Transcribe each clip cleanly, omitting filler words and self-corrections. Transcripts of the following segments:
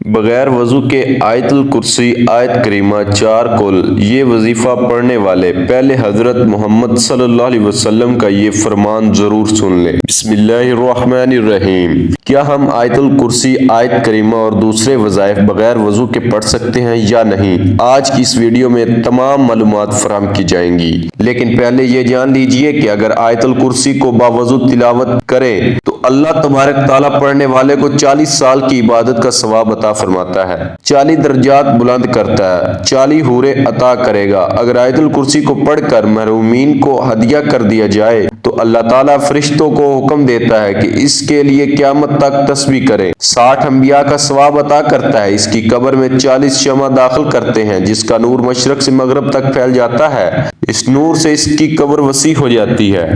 بغیر وضو کے آیت الکرسی آیت کریمہ 4 کل یہ وظیفہ پڑھنے والے پہلے حضرت محمد صلی اللہ علیہ وسلم کا یہ فرمان ضرور سن لیں۔ بسم اللہ الرحمن الرحیم۔ کیا ہم آیت الکرسی آیت کریمہ اور دوسرے وظائف بغیر وضو کے پڑھ سکتے ہیں یا نہیں؟ آج کی اس ویڈیو میں تمام معلومات فراہم کی جائیں گی، لیکن پہلے یہ جان لیجئے کہ اگر آیت الکرسی کو باوضو تلاوت کریں تو اللہ تبارک تعالیٰ پڑھنے والے کو 40 سال کی عبادت کا ثواب عطا فرماتا ہے، 40 درجات بلند کرتا ہے، 40 حوریں عطا کرے گا۔ اگر آیت الکرسی کو پڑھ کر محرومین کو ہدیہ کر دیا جائے تو اللہ تعالیٰ فرشتوں کو حکم دیتا ہے کہ اس کے لیے قیامت تک تسبیح کریں۔ 60 انبیاء کا ثواب عطا کرتا ہے۔ اس کی قبر میں 40 شمع داخل کرتے ہیں جس کا نور مشرق سے مغرب تک پھیل جاتا ہے۔ اس نور سے اس کی قبر وسیع ہو جاتی ہے۔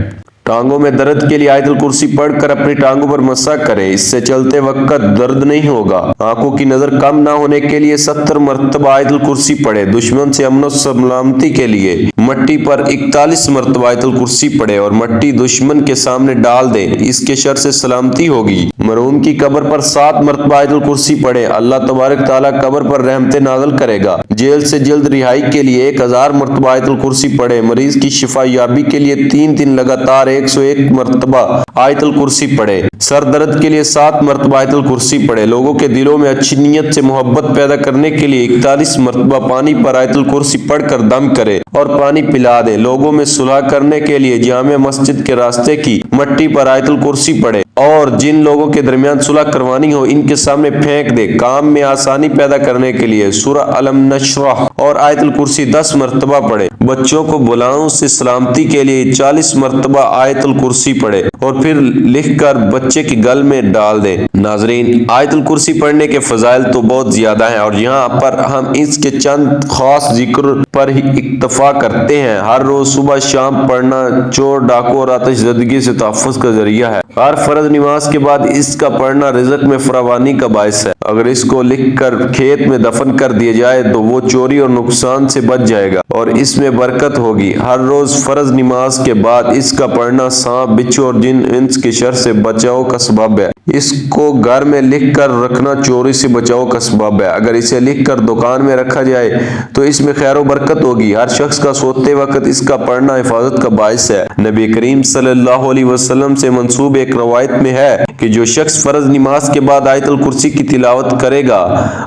ٹانگوں میں درد کے لیے آیت الکرسی پڑھ کر اپنی ٹانگوں پر مسح کریں، اس سے چلتے وقت درد نہیں ہوگا۔ آنکھوں کی نظر کم نہ ہونے کے لیے 70 مرتبہ آیت الکرسی پڑھیں۔ دشمن سے امن و سلامتی کے لیے مٹی پر 41 مرتبہ آیت الکرسی پڑھیں اور مٹی دشمن کے سامنے ڈال دیں، اس کے شر سے سلامتی ہوگی۔ مرحوم کی قبر پر 7 مرتبہ آیت الکرسی پڑھیں، اللہ تبارک تعالیٰ قبر پر رحمتیں نازل کرے گا۔ جیل سے جلد رہائی کے لیے 1000 مرتبہ آیت الکرسی پڑھیں۔ مریض کی شفا یابی کے لیے 3 دن لگاتار 101 مرتبہ آیت الکرسی پڑھے۔ سر درد کے لیے 7 مرتبہ آیت الکرسی پڑھے۔ لوگوں کے دلوں میں اچھی نیت سے محبت پیدا کرنے کے لیے 41 مرتبہ پانی پر آیت الکرسی پڑھ کر دم کرے اور پانی پلا دے۔ لوگوں میں صلح کرنے کے لیے جامع مسجد کے راستے کی مٹی پر آیت الکرسی پڑھے اور جن لوگوں کے درمیان صلح کروانی ہو ان کے سامنے پھینک دے۔ کام میں آسانی پیدا کرنے کے لیے سورہ الم نشرح اور آیت الکرسی 10 مرتبہ پڑھے۔ بچوں کو بلاؤں سے سلامتی کے لیے 40 مرتبہ آیت الکرسی پڑھے اور پھر لکھ کر بچے کے گل میں ڈال دیں۔ ناظرین، آیت الکرسی پڑھنے کے فضائل تو بہت زیادہ ہیں اور یہاں پر ہم اس کے چند خاص ذکر پر ہی اکتفا کرتے ہیں۔ ہر روز صبح شام پڑھنا چور ڈاکو اور آتش زدگی سے تحفظ کا ذریعہ ہے۔ ہر فرض نماز کے بعد اس کا پڑھنا رزق میں فراوانی کا باعث ہے۔ اگر اس کو لکھ کر کھیت میں دفن کر دیا جائے تو وہ چوری اور نقصان سے بچ جائے گا اور اس میں برکت ہوگی۔ ہر روز فرض نماز کے بعد اس کا پڑھنا سانپ بچھو اور جن انس کے شر سے بچاؤ کا سبب ہے۔ اس کو گھر میں لکھ کر رکھنا چوری سے بچاؤ کا سبب ہے۔ اگر اسے لکھ کر دکان میں رکھا جائے تو اس میں خیر و برکت ہوگی۔ ہر شخص کا سوتے وقت اس کا پڑھنا حفاظت کا باعث ہے۔ نبی کریم صلی اللہ علیہ وسلم سے منسوب ایک روایت میں ہے کہ جو شخص فرض نماز کے بعد آیت الکرسی کی تلاوت کرے گا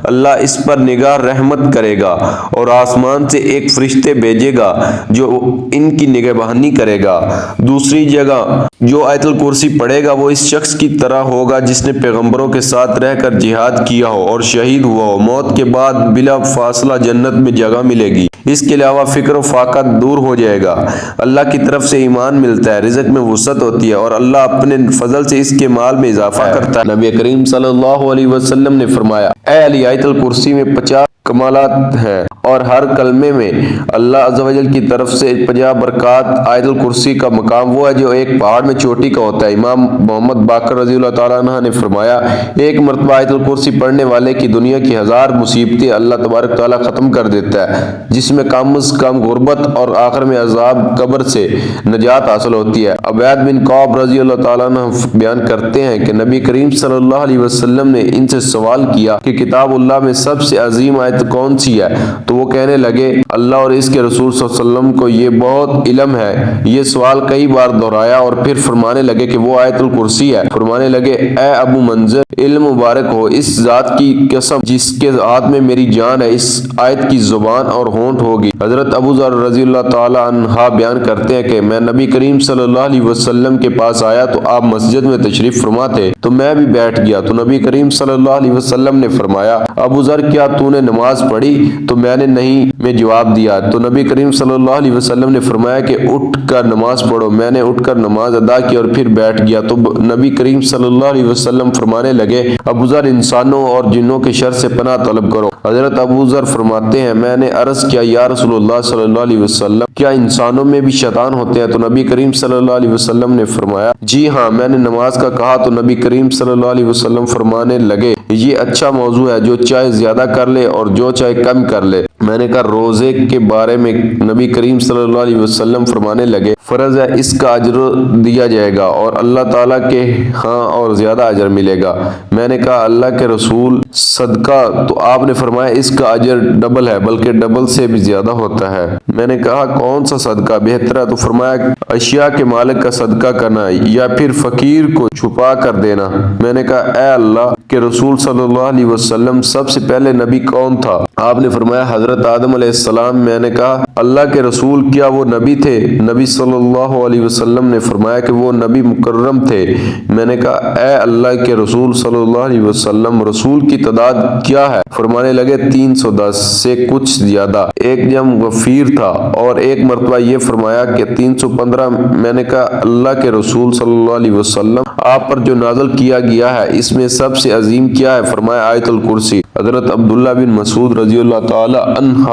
اللہ اس پر نگاہ رحمت کرے گا اور آسمان سے ایک فرشتے بھیجے گا جو ان کی نگہبانی کرے گا۔ دوسری جگہ جو آیت الکرسی پڑھے گا وہ اس شخص کی طرح ہوگا جس نے پیغمبروں کے ساتھ رہ کر جہاد کیا ہو اور شہید ہوا ہو۔ موت کے بعد بلا فاصلہ جنت میں جگہ ملے گی۔ اس کے علاوہ فکر و فاقہ دور ہو جائے گا۔ اللہ کی طرف سے ایمان ملتا ہے، رزق میں وسعت ہوتی ہے اور اللہ اپنے فضل سے اس کے مال میں اضافہ کرتا ہے۔ نبی کریم صلی اللہ علیہ وسلم نے فرمایا، اے علی، آیت الکرسی میں 50 کمالات ہیں اور ہر کلمے میں اللہ عز و جل کی طرف سے 50 برکات۔ آیت الکرسی کا مقام وہ ہے جو ایک پہاڑ میں چوٹی کا ہوتا ہے۔ امام محمد باقر رضی اللہ تعالیٰ عنہ نے فرمایا، ایک مرتبہ آیت الکرسی پڑھنے والے کی دنیا کی 1000 مصیبتیں اللہ تبارک تعالیٰ ختم کر دیتا ہے، جس میں کم از کم غربت اور آخر میں عذاب قبر سے نجات حاصل ہوتی ہے۔ عبید بن کعب رضی اللہ تعالیٰ عنہ بیان کرتے ہیں کہ نبی کریم صلی اللہ علیہ وسلم نے ان سے سوال کیا کہ کتاب اللہ میں سب سے عظیم آیت کون سی ہے؟ تو وہ کہنے لگے، اللہ اور اس کے رسول صلی اللہ علیہ وسلم کو یہ بہت علم ہے۔ یہ سوال کئی بار دہرایا اور پھر فرمانے لگے کہ وہ آیت الکرسی ہے۔ فرمانے لگے، اے ابو منذر، علم مبارک ہو اس ذات کی قسم جس کے ہاتھ میں میری جان ہے، اس آیت کی زبان اور ہونٹ ہوگی۔ حضرت ابو ذر رضی اللہ تعالیٰ عنہ بیان کرتے ہیں کہ میں نبی کریم صلی اللہ علیہ وسلم کے پاس آیا تو آپ مسجد میں تشریف فرما تھے تو میں بھی بیٹھ گیا تو نبی کریم صلی اللہ علیہ وسلم نے فرمایا، ابو ذر کیا تو نے نماز پڑھی؟ تو میں نے نہیں میں جواب دیا تو نبی کریم صلی اللہ علیہ وسلم نے فرمایا کہ اٹھ کر نماز پڑھو۔ میں نے اٹھ کر نماز ادا کی اور پھر بیٹھ گیا تو نبی کریم صلی اللہ علیہ وسلم فرمانے لگے، ابو ذر انسانوں اور جنوں کے شر سے پناہ طلب کرو۔ حضرت ابو ذر فرماتے ہیں، میں نے عرض کیا، یا رسول اللہ صلی اللہ علیہ وسلم، کیا انسانوں میں بھی شیطان ہوتے ہیں؟ تو نبی کریم صلی اللہ علیہ وسلم نے فرمایا، جی ہاں۔ میں نے نماز کا کہا تو نبی کریم صلی اللہ علیہ وسلم فرمانے لگے، یہ اچھا موضوع ہے، جو چاہے زیادہ کر لے اور جو چاہے کم کر لے۔ میں نے کہا روزے کے بارے میں نبی کریم صلی اللہ علیہ وسلم فرمانے لگے فرض ہے، اس کا اجر دیا جائے گا اور اللہ تعالیٰ کے ہاں اور زیادہ اجر ملے گا۔ میں نے کہا اللہ کے رسول صدقہ؟ تو آپ نے فرمایا اس کا اجر ڈبل ہے، بلکہ ڈبل سے بھی زیادہ ہوتا ہے۔ میں نے کہا کون سا صدقہ بہتر ہے؟ تو فرمایا اشیاء کے مالک کا صدقہ کرنا یا پھر فقیر کو چھپا کر دینا۔ میں نے کہا اے اللہ کے رسول صلی اللہ علیہ وسلم، سب سے پہلے نبی کون تھا؟ آپ نے فرمایا حضرت آدم علیہ السلام۔ میں نے کہا اللہ کے رسول کیا وہ نبی تھے؟ نبی صلی اللہ علیہ وسلم نے فرمایا کہ وہ نبی مکرم تھے۔ میں نے کہا اے اللہ کے رسول صلی اللہ علیہ وسلم، رسول کی تعداد کیا ہے؟ فرمانے لگے 310 سے کچھ زیادہ۔ ایک جم غفیر تھا اور ایک مرتبہ یہ فرمایا کہ 315۔ میں نے کہا اللہ کے رسول صلی اللہ علیہ وسلم، آپ پر جو نازل کیا گیا ہے اس میں سب سے عظیم کیا ہے؟ فرمایا آیت الکرسی۔ حضرت عبداللہ بن مسعود رضی اللہ تعالی عنہ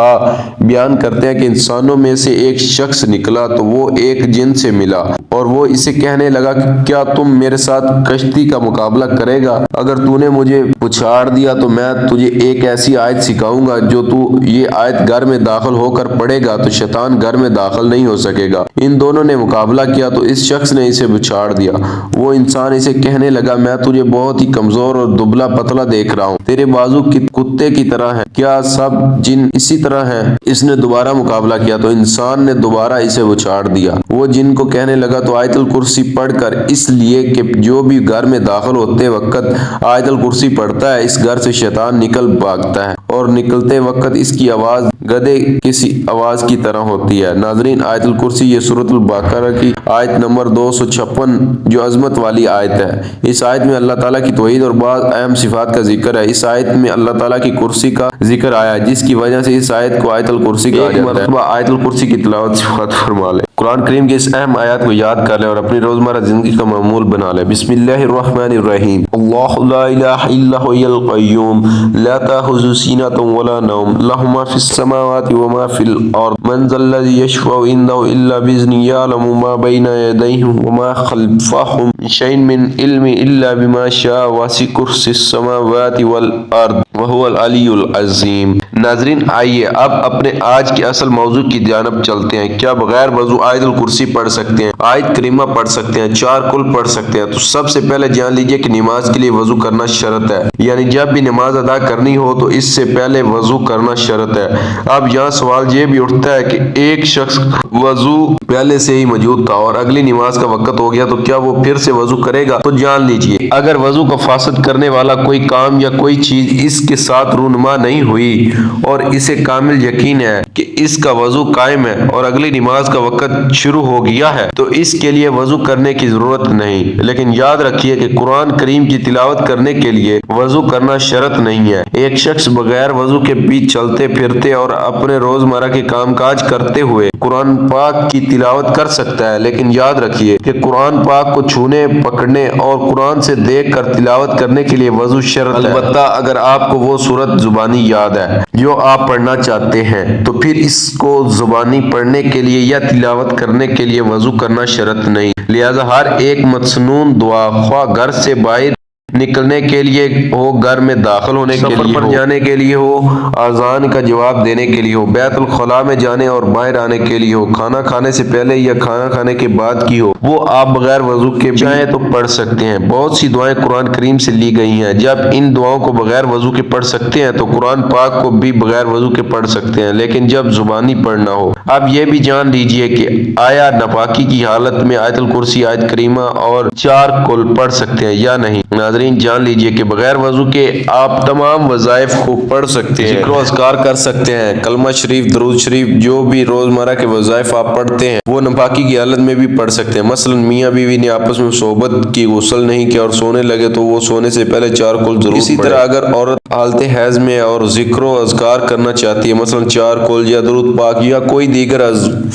بیان کرتے ہیں کہ انسانوں میں سے ایک شخص نکلا تو وہ ایک جن سے ملا اور وہ اسے کہنے لگا کہ کیا تم میرے ساتھ کشتی کا مقابلہ کرے گا؟ اگر تو نے مجھے پچھاڑ دیا تو میں تجھے ایک ایسی آیت سکھاؤں گا جو تو یہ آیت گھر میں داخل ہو کر پڑھے گا تو شیطان گھر میں داخل نہیں ہو سکے گا۔ ان دونوں نے مقابلہ کیا تو اس شخص نے اسے پچھاڑ دیا۔ وہ انسان اسے کہنے لگا میں تجھے بہت ہی کمزور اور دبلا پتلا دیکھ رہا ہوں، تیرے بازو کتے کی طرح ہیں، کیا سب جن اسی طرح ہیں؟ اس نے دوبارہ مقابلہ کیا تو انسان نے دوبارہ اسے پچھاڑ دیا۔ وہ جن کو کہنے لگا تو آیت الکرسی پڑھ کر، اس لیے کہ جو بھی گھر میں داخل ہوتے وقت آیت الکرسی پڑھتا ہے اس گھر سے شیطان نکل بھاگتا ہے اور نکلتے وقت اس کی آواز گدھے کسی آواز کی طرح ہوتی ہے۔ ناظرین آیت الکرسی یہ سورۃ البقرہ کی آیت نمبر 256 جو عظمت والی آیت ہے۔ اس آیت میں اللہ تعالیٰ کی توحید اور بعض اہم صفات کا ذکر ہے۔ اس آیت میں اللہ تعالیٰ کی کرسی کا ذکر آیا ہے جس کی وجہ سے اس آیت کو آیت الکرسی کہا جاتا ہے۔ مرتبہ آیت الکرسی کی تلاوت فرما لیں، قرآن کریم کی اس اہم آیات کو یاد کر لیں اور اپنی روزمرہ زندگی کا معمول بنا لیں۔ بسم اللہ الرحمن الرحیم۔ اللہ لا الہ الا هو القیوم لا تأخذه سنة ولا نوم له ما في السماوات وما في الأرض من ذا الذي يشفع عنده إلا بإذنه يعلم ما بين يديهم وما خلفهم من شيء من علم إلا بما شاء وسع كرسيه السماوات والأرض وهو العلی العظیم۔ ناظرین آئیے اب اپنے آج کے اصل موضوع کی جانب چلتے ہیں۔ کیا بغیر وضو آیت الکرسی پڑھ سکتے ہیں؟ آیت کریمہ پڑھ سکتے ہیں، 4 کل پڑھ سکتے ہیں؟ تو سب سے پہلے جان لیجئے کہ نماز کے لیے وضو کرنا شرط ہے، یعنی جب بھی نماز ادا کرنی ہو تو اس سے پہلے وضو کرنا شرط ہے۔ اب یہاں سوال یہ بھی اٹھتا ہے کہ ایک شخص وضو پہلے سے ہی موجود تھا اور اگلی نماز کا وقت ہو گیا تو کیا وہ پھر سے وضو کرے گا؟ تو جان لیجئے اگر وضو کا فاسد کرنے والا کوئی کام یا کوئی چیز اس کے ساتھ رونما نہیں ہوئی اور اسے کامل یقین ہے کہ اس کا وضو قائم ہے اور اگلی نماز کا وقت شروع ہو گیا ہے تو اس کے لیے وضو کرنے کی ضرورت نہیں۔ لیکن یاد رکھیے کہ قرآن کریم کی تلاوت کرنے کے لیے وضو کرنا شرط نہیں ہے۔ ایک شخص بغیر وضو کے بھی چلتے پھرتے اور اپنے روزمرہ کے کام کاج کرتے ہوئے قرآن پاک کی تلاوت کر سکتا ہے، لیکن یاد رکھیے کہ قرآن پاک کو چھونے، پکڑنے اور قرآن سے دیکھ کر تلاوت کرنے کے لیے وضو شرط ہے۔ البتہ اگر آپ کو وہ سورت زبانی یاد ہے جو آپ پڑھنا چاہتے ہیں تو پھر اس کو زبانی پڑھنے کے لیے یا تلاوت کرنے کے لیے وضو کرنا شرط نہیں۔ لہذا ہر ایک مسنون دعا خواہ گھر سے باہر نکلنے کے لیے ہو، گھر میں داخل ہونے کے لیے ہو، سفر پر جانے کے لیے ہو، اذان کا جواب دینے کے لیے ہو، بیت الخلاء میں جانے اور باہر آنے کے لیے ہو، کھانا کھانے سے پہلے یا کھانا کھانے کے بعد کی ہو، وہ آپ بغیر وضو کے چاہیں تو پڑھ سکتے ہیں۔ بہت سی دعائیں قرآن کریم سے لی گئی ہیں، جب ان دعاؤں کو بغیر وضو کے پڑھ سکتے ہیں تو قرآن پاک کو بھی بغیر وضو کے پڑھ سکتے ہیں، لیکن جب زبانی پڑھنا ہو۔ اب یہ بھی جان لیجئے کہ آیا ناپاکی کی حالت میں آیت الکرسی، آیت کریمہ اور 4 کل پڑھ سکتے ہیں یا نہیں؟ ناظرین جان لیجئے کہ بغیر وضو کے آپ تمام وظائف کو پڑھ سکتے ہیں، ذکر و اذکار کر سکتے ہیں، کلمہ شریف، درود شریف، جو بھی روزمرہ کے وظائف آپ پڑھتے ہیں وہ ناپاکی کی حالت میں بھی پڑھ سکتے ہیں۔ مثلا میاں بیوی نے آپس میں صحبت کی، غسل نہیں کیا اور سونے لگے تو وہ سونے سے پہلے 4 کل ضرور۔ اسی طرح اگر عورت حالت حیض میں اور ذکر و اذکار کرنا چاہتی ہے، مثلا 4 کل یا درود پاک یا کوئی دیگر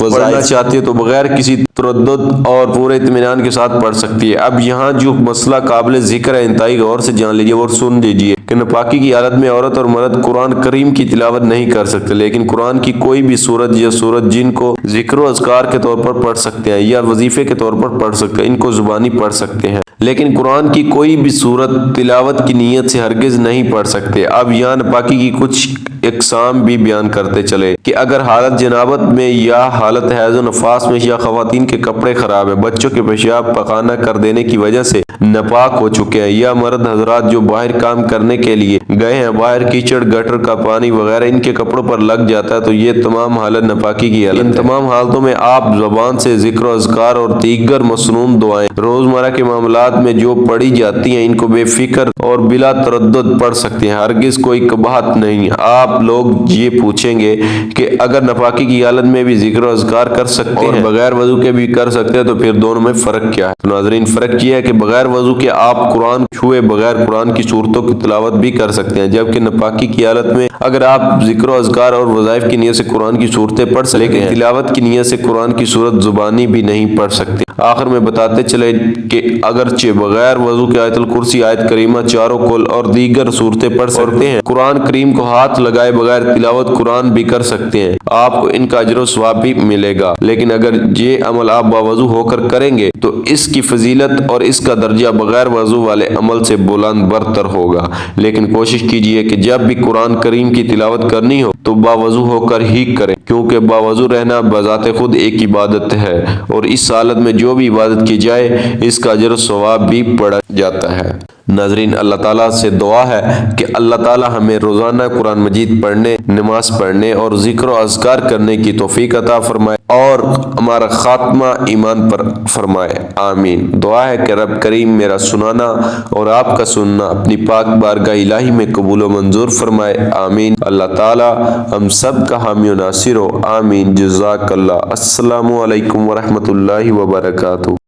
وظائف چاہتی ہے تو بغیر کسی تردد اور پورے اطمینان کے ساتھ پڑھ سکتی ہے۔ اب یہاں جو مسئلہ قابل ذکر ہے انتہائی غور سے جان لیجیے اور سن لیجیے کہ ناپاکی کی حالت میں عورت اور مرد قرآن کریم کی تلاوت نہیں کر سکتے، لیکن قرآن کی کوئی بھی سورت یا سورت جن کو ذکر و اذکار کے طور پر پڑھ سکتے ہیں یا وظیفے کے طور پر پڑھ سکتے ہیں، ان کو زبانی پڑھ سکتے ہیں۔ لیکن قرآن کی کوئی بھی صورت تلاوت کی نیت سے ہرگز نہیں پڑھ سکتے۔ اب یہاں ناپاکی کی کچھ اقسام بھی بیان کرتے چلے کہ اگر حالت جنابت میں یا حالت حیض و نفاس میں یا خواتین کے کپڑے خراب ہیں، بچوں کے پیشاب پخانہ کر دینے کی وجہ سے ناپاک ہو چکے ہیں، یا مرد حضرات جو باہر کام کرنے کے لیے گئے ہیں، باہر کیچڑ گٹر کا پانی وغیرہ ان کے کپڑوں پر لگ جاتا ہے، تو یہ تمام حالت ناپاکی کی حالت ہے۔ ان تمام حالتوں میں آپ زبان سے ذکر و اذکار اور دیگر مسنون دعائیں روزمرہ کے معاملات میں جو پڑھی جاتی ہیں ان کو بے فکر اور بلا تردد پڑھ سکتے ہیں، ہرگز کوئی قباحت نہیں۔ آپ لوگ یہ پوچھیں گے کہ اگر ناپاکی کی حالت میں بھی ذکر و اذکار کر سکتے ہیں، بغیر وضو کے بھی کر سکتے ہیں، تو پھر دونوں میں فرق کیا ہے؟ ناظرین، فرق یہ ہے کہ بغیر وضو کے آپ قرآن چھوئے بغیر قرآن کی صورتوں کی تلاوت بھی کر سکتے ہیں، جبکہ ناپاکی کی حالت میں اگر آپ ذکر و اذکار اور وظائف کی نیت سے قرآن کی صورتیں پڑھ سکتے ہیں، لیکن تلاوت کی نیت سے قرآن کی صورت زبانی بھی نہیں پڑھ سکتے۔ آخر میں بتاتے چلے کہ اگرچہ بغیر وضو کے آیت الکرسی، آیت کریمہ، چاروں کل اور دیگر صورتیں پڑھ سکتے ہیں، قرآن کریم کو ہاتھ لگائے بغیر تلاوت قرآن بھی کر سکتے ہیں، آپ کو ان کا اجر و ثواب بھی ملے گا۔ لیکن اگر یہ عمل آپ باوضو ہو کر کریں گے تو اس کی فضیلت اور اس کا درجہ بغیر وضو والے عمل سے بلند برتر ہوگا۔ لیکن کوشش کیجئے کہ جب بھی قرآن کریم کی تلاوت کرنی ہو تو باوضو ہو کر ہی کریں، کیونکہ باوضو رہنا بذات خود ایک عبادت ہے، اور اس حالت میں جو بھی عبادت کی جائے اس کا اجر و ثواب بھی بڑھ جاتا ہے۔ ناظرین، اللہ تعالیٰ سے دعا ہے کہ اللہ تعالیٰ ہمیں روزانہ قرآن مجید پڑھنے، نماز پڑھنے اور ذکر و اذکار کرنے کی توفیق عطا فرمائے اور ہمارا خاتمہ ایمان پر فرمائے، آمین۔ دعا ہے کہ رب کریم میرا سنانا اور آپ کا سننا اپنی پاک بارگاہ الہی میں قبول و منظور فرمائے، آمین۔ اللہ تعالیٰ ہم سب کا حامی و ناصر ہو، آمین۔ جزاک اللہ۔ السلام علیکم ورحمۃ اللہ وبرکاتہ۔